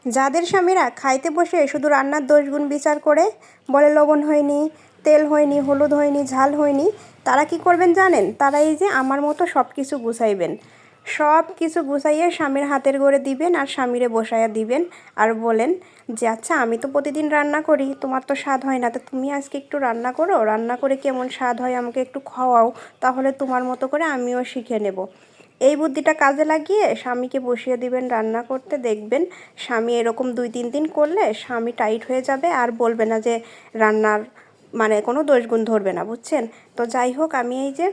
যাদের স্বামীরা খাইতে বসে শুধু রান্নার দোষগুণ বিচার করে বলে লবণ হয়নি, তেল হয়নি, হলুদ হয়নি, ঝাল হয়নি, তারা কি করবেন জানেন? তারা এই যে আমার মতো সব কিছু গুছাইবেন, সব কিছু গুছাইয়ে স্বামীর হাতের গড়ে দিবেন আর স্বামীরে বসাইয়া দিবেন আর বলেন যে আচ্ছা আমি তো প্রতিদিন রান্না করি, তোমার তো স্বাদ হয় না, তো তুমি আজকে একটু রান্না করো, রান্না করে কেমন স্বাদ হয় আমাকে একটু খাওয়াও, তাহলে তোমার মতো করে আমিও শিখে নেব। এই বুদ্ধিটা কাজে লাগিয়ে স্বামীকে বসিয়ে দিবেন রান্না করতে, দেখবেন স্বামী এরকম 2-3 দিন করলে স্বামী টাইট হয়ে যাবে আর বলবে না যে রান্নার মানে কোনো দোষগুণ ধরবে না, বুঝছেন? তো যাই হোক, আমি এই যে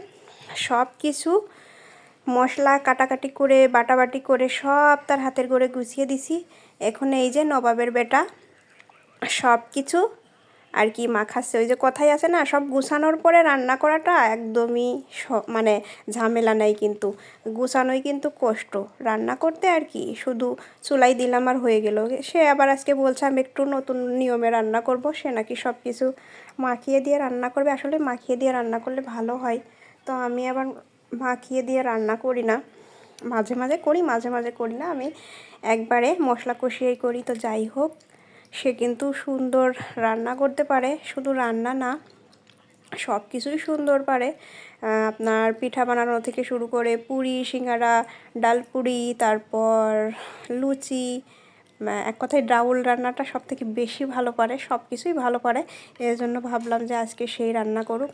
সব কিছু মশলা কাটাকাটি করে বাটাবাটি করে সব তার হাতের গড়ে গুছিয়ে দিছি। এখন এই যে নবাবের বেটা সব কিছু আর কি মাখাচ্ছে। ওই যে কথাই আছে না, সব গুছানোর পরে রান্না করাটা একদমই মানে ঝামেলা নেই, কিন্তু গুছানোই কিন্তু কষ্ট রান্না করতে আর কি। শুধু চুলাই দিলাম আর হয়ে গেল। সে আবার আজকে বলছে আমি একটু নতুন নিয়মে রান্না করব, সে নাকি সব কিছু মাখিয়ে দিয়ে রান্না করবে। আসলে মাখিয়ে দিয়ে রান্না করলে ভালো হয়, তো আমি আবার মাখিয়ে দিয়ে রান্না করি না, মাঝে মাঝে করি, মাঝে মাঝে করি না, আমি একবারে মশলা কষিয়েই করি। তো যাই হোক, সে কিন্তু সুন্দর রান্না করতে পারে, শুধু রান্না না সব কিছুই সুন্দর পারে। আপনার পিঠা বানানো থেকে শুরু করে পুরি, সিঙ্গারা, ডালপুরি, তারপর লুচি, এক কথায় ডাউল রান্নাটা সব থেকে বেশি ভালো পারে, সব কিছুই ভালো পারে। এর জন্য ভাবলাম যে আজকে সেই রান্না করুক,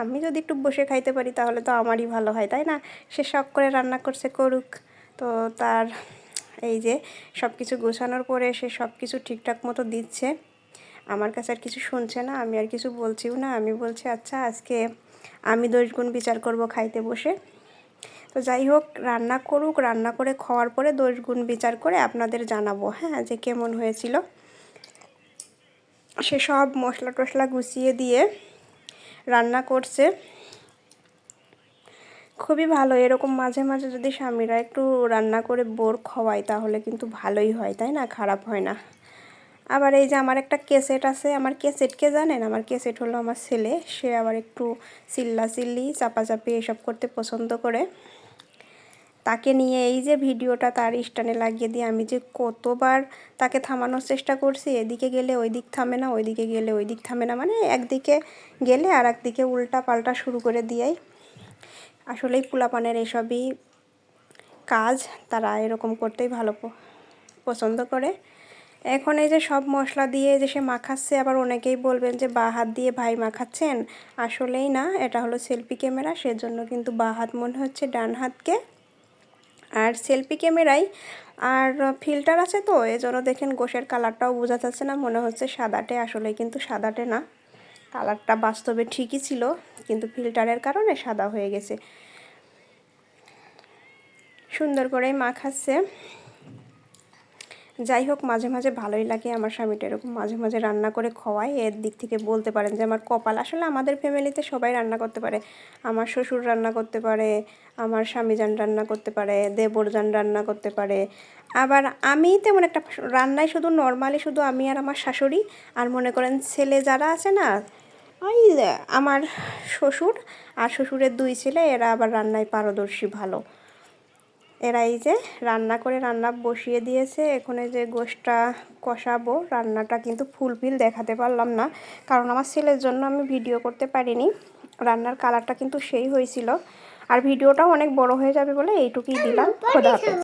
আমি যদি একটু বসে খাইতে পারি তাহলে তো আমারই ভালো হয়, তাই না? সে শখ করে রান্না করছে, করুক। তো তার এই যে সব কিছু গোছানোর পরে সে সব কিছু ঠিকঠাক মতো দিচ্ছে, আমার কাছে আর কিছু শুনছে না, আমি আর কিছু বলছিও না। আমি বলছি আচ্ছা আজকে আমি দোষগুণ বিচার করব খাইতে বসে। তো যাই হোক, রান্না করুক, রান্না করে খাওয়ার পরে দোষগুণ বিচার করে আপনাদের জানাবো, হ্যাঁ, যে কেমন হয়েছিল। সে সব মশলা টশলা গুছিয়ে দিয়ে রান্না করছে, খুবই ভালো। এরকম মাঝে মাঝে যদি স্বামীরা একটু রান্না করে বোর খাওয়ায় তাহলে কিন্তু ভালোই হয়, তাই না? খারাপ হয় না। আবার এই যে আমার একটা ক্যাসেট আছে, আমার ক্যাসেটকে জানেন? আমার ক্যাসেট হলো আমার ছেলে, সে আবার একটু চিল্লাচিল্লি চাপাচাপি এসব করতে পছন্দ করে। তাকে নিয়ে এই যে ভিডিওটা তার স্ট্যান্ডে লাগিয়ে দিয়ে আমি যে কতবার তাকে থামানোর চেষ্টা করছি, এদিকে গেলে ওই দিক থামে না, ওইদিকে গেলে ওই দিক থামে না, মানে একদিকে গেলে আর একদিকে উল্টা পাল্টা শুরু করে দিয়াই। আসলেই পোলাপানের এসবই কাজ, তারা এরকম করতেই ভালো পছন্দ করে। এখন এই যে সব মশলা দিয়ে যে সে মাখাচ্ছে, আবার অনেকেই বলবেন যে বাঁ হাত দিয়ে ভাই মাখাচ্ছেন, আসলেই না, এটা হলো সেলফি ক্যামেরা, সেজন্য কিন্তু বাঁ হাত মনে হচ্ছে ডান হাতকে। আর সেলফি ক্যামেরায় আর ফিল্টার আছে, তো এজন্য দেখেন গোশের কালারটাও বোঝা যাচ্ছে না, মনে হচ্ছে সাদাটে, আসলে কিন্তু সাদাটে না, কালারটা বাস্তবে ঠিকই ছিল, কিন্তু ফিল্টারের কারণে সাদা হয়ে গেছে। সুন্দর করেই মাখাচ্ছে। যাই হোক, মাঝে মাঝে ভালোই লাগে আমার স্বামীটা এরকম মাঝে মাঝে রান্না করে খাওয়ায়। এর দিক থেকে বলতে পারেন যে আমার কপাল। আসলে আমাদের ফ্যামিলিতে সবাই রান্না করতে পারে, আমার শ্বশুর রান্না করতে পারে, আমার স্বামীজান রান্না করতে পারে, দেবরজান রান্না করতে পারে। আবার আমি তেমন একটা রান্নায় শুধু নর্মালি শুধু আমি আর আমার শাশুড়ি আর মনে করেন ছেলে যারা আছে না, ওই আমার শ্বশুর আর শ্বশুরের 2 ছেলে, এরা আবার রান্নায় পারদর্শী ভালো। এরা এই যে রান্না করে রান্না বসিয়ে দিয়েছে। এখন এই যে গোশটা কষাবো, রান্নাটা কিন্তু ফুলফিল দেখাতে পারলাম না, কারণ আমার ছেলের জন্য আমি ভিডিও করতে পারিনি। রান্নার কালারটা কিন্তু সেই হয়েছিল, আর ভিডিওটাও অনেক বড় হয়ে যাবে বলে এইটুকুই দিলাম। খোদা হাফেজ।